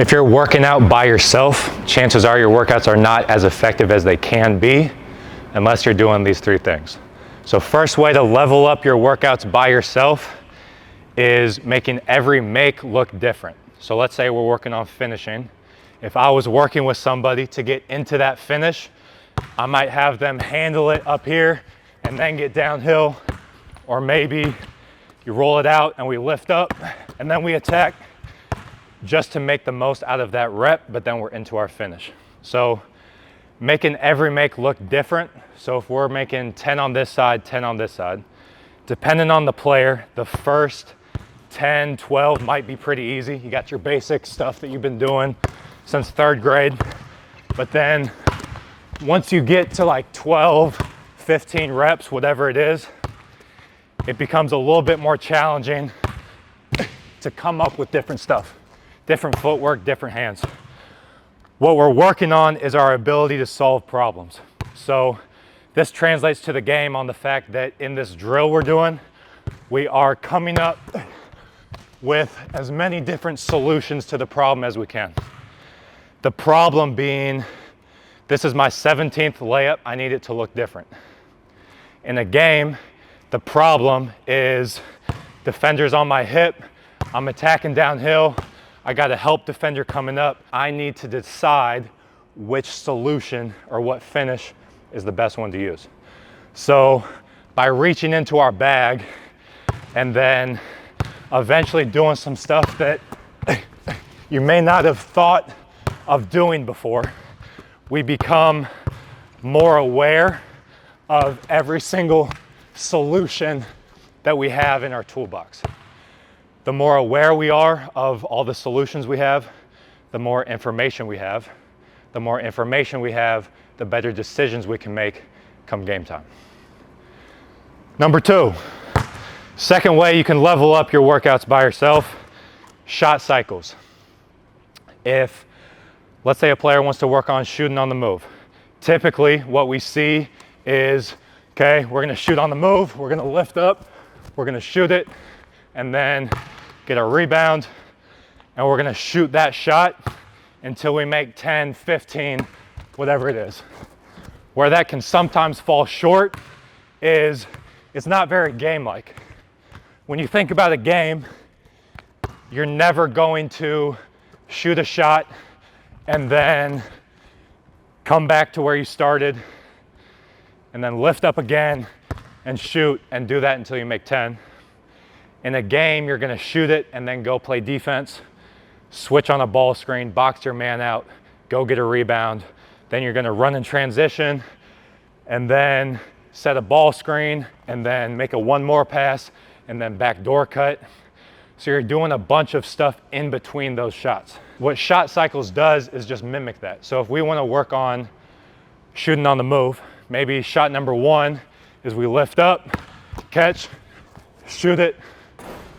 If you're working out by yourself, chances are your workouts are not as effective as they can be unless you're doing these three things. So first way to level up your workouts by yourself is making every make look different. So let's say we're working on finishing. If I was working with somebody to get into that finish, I might have them handle it up here and then get downhill, or maybe you roll it out and we lift up and then we attack, just to make the most out of that rep, but then we're into our finish. So making every make look different. So if we're making 10 on this side, 10 on this side, depending on the player, the first 10, 12 might be pretty easy. You got your basic stuff that you've been doing since 3rd grade. But then once you get to like 12, 15 reps, whatever it is, it becomes a little bit more challenging to come up with different stuff. Different footwork, different hands. What we're working on is our ability to solve problems. So this translates to the game on the fact that in this drill we're doing, we are coming up with as many different solutions to the problem as we can. The problem being, this is my 17th layup, I need it to look different. In a game, the problem is defender's on my hip, I'm attacking downhill, I got a help defender coming up. I need to decide which solution or what finish is the best one to use. So by reaching into our bag and then eventually doing some stuff that you may not have thought of doing before, we become more aware of every single solution that we have in our toolbox. The more aware we are of all the solutions we have, the more information we have. The more information we have, the better decisions we can make come game time. Number 2, second way you can level up your workouts by yourself, shot cycles. If, let's say a player wants to work on shooting on the move, typically what we see is, okay, we're gonna shoot on the move, we're gonna lift up, we're gonna shoot it, and then get a rebound, and we're gonna shoot that shot until we make 10, 15, whatever it is. Where that can sometimes fall short is it's not very game-like. When you think about a game, you're never going to shoot a shot and then come back to where you started and then lift up again and shoot and do that until you make 10. In a game, you're gonna shoot it and then go play defense, switch on a ball screen, box your man out, go get a rebound. Then you're gonna run in transition and then set a ball screen and then make a one more pass and then backdoor cut. So you're doing a bunch of stuff in between those shots. What shot cycles does is just mimic that. So if we wanna work on shooting on the move, maybe shot number 1 is we lift up, catch, shoot it,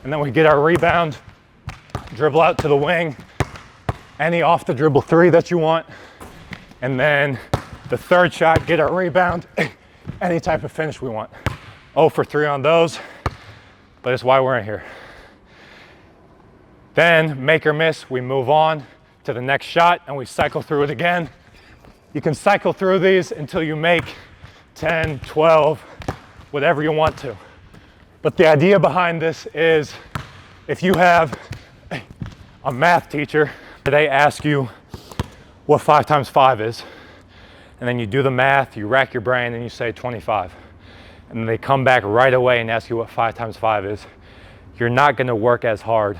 and then we get our rebound, dribble out to the wing, any off the dribble 3 that you want, and then the 3rd shot, get our rebound, any type of finish we want. 0 for 3 on those, but it's why we're in here. Then, make or miss, we move on to the next shot and we cycle through it again. You can cycle through these until you make 10, 12, whatever you want to. But the idea behind this is if you have a math teacher, they ask you what 5 times 5 is, and then you do the math, you rack your brain, and you say 25. And then they come back right away and ask you what 5 times 5 is. You're not gonna work as hard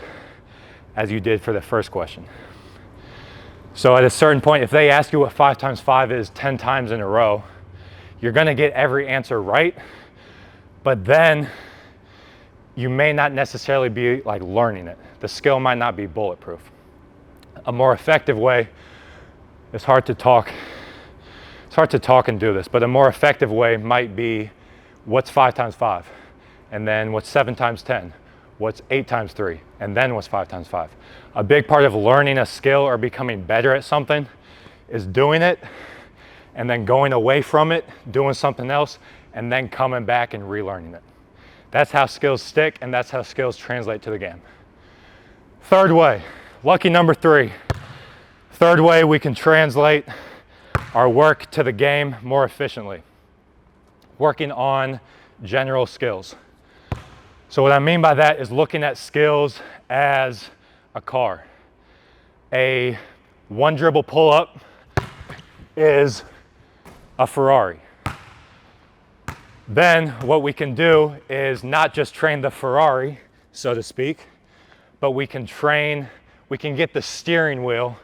as you did for the first question. So at a certain point, if they ask you what 5 times 5 is 10 times in a row, you're gonna get every answer right, but then you may not necessarily be like learning it. The skill might not be bulletproof. A more effective way, it's hard to talk and do this, but a more effective way might be what's 5 times 5? And then what's 7 times 10? What's 8 times 3? And then what's 5 times 5? A big part of learning a skill or becoming better at something is doing it and then going away from it, doing something else, and then coming back and relearning it. That's how skills stick, and that's how skills translate to the game. Third way, lucky number 3, third way we can translate our work to the game more efficiently, working on general skills. So what I mean by that is looking at skills as a car. A one dribble pull-up is a Ferrari. Then what we can do is not just train the Ferrari, so to speak, but we can get the steering wheel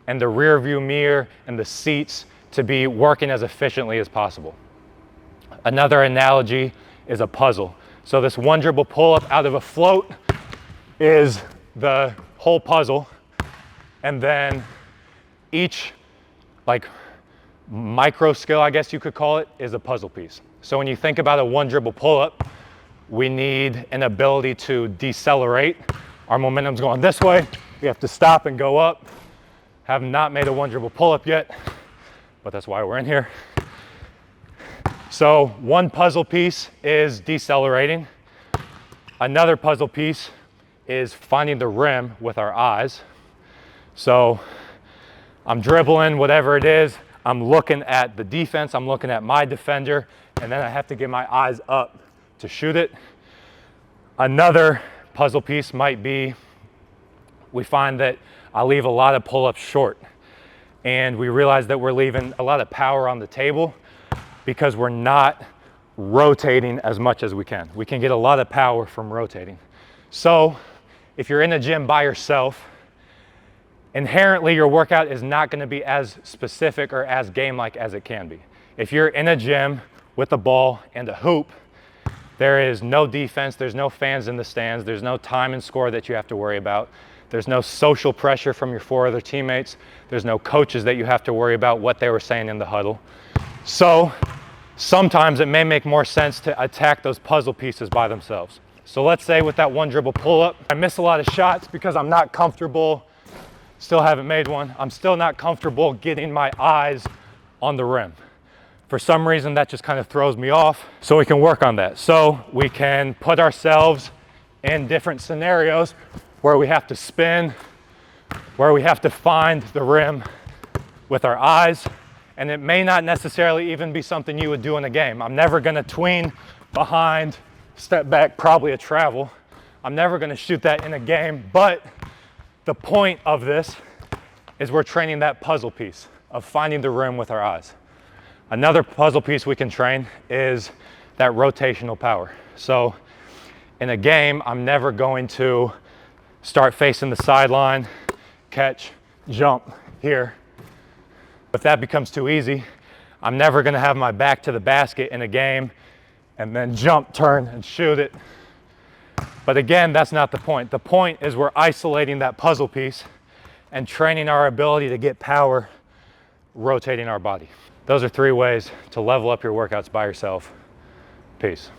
and the rear view mirror and the seats to be working as efficiently as possible. Another analogy is a puzzle. So this one dribble pull-up out of a float is the whole puzzle, and then each micro skill, I guess you could call it, is a puzzle piece. So when you think about a one dribble pull-up, we need an ability to decelerate. Our momentum's going this way. We have to stop and go up. Have not made a one dribble pull-up yet, but that's why we're in here. So one puzzle piece is decelerating. Another puzzle piece is finding the rim with our eyes. So I'm dribbling, whatever it is, I'm looking at the defense, I'm looking at my defender, and then I have to get my eyes up to shoot it. Another puzzle piece might be, we find that I leave a lot of pull-ups short, and we realize that we're leaving a lot of power on the table because we're not rotating as much as we can. We can get a lot of power from rotating. So if you're in a gym by yourself, inherently your workout is not going to be as specific or as game-like as it can be. If you're in a gym with a ball and a hoop, there is no defense, there's no fans in the stands, there's no time and score that you have to worry about. There's no social pressure from your 4 other teammates. There's no coaches that you have to worry about what they were saying in the huddle. So sometimes it may make more sense to attack those puzzle pieces by themselves. So let's say with that one dribble pull-up, I miss a lot of shots because I'm not comfortable, still haven't made one. I'm still not comfortable getting my eyes on the rim. For some reason, that just kind of throws me off. So we can work on that. So we can put ourselves in different scenarios where we have to spin, where we have to find the rim with our eyes. And it may not necessarily even be something you would do in a game. I'm never gonna tween behind, step back, probably a travel. I'm never gonna shoot that in a game, but the point of this is we're training that puzzle piece of finding the rim with our eyes. Another puzzle piece we can train is that rotational power. So in a game, I'm never going to start facing the sideline, catch, jump here. If that becomes too easy, I'm never gonna have my back to the basket in a game and then jump, turn, and shoot it. But again, that's not the point. The point is we're isolating that puzzle piece and training our ability to get power, rotating our body. Those are 3 ways to level up your workouts by yourself. Peace.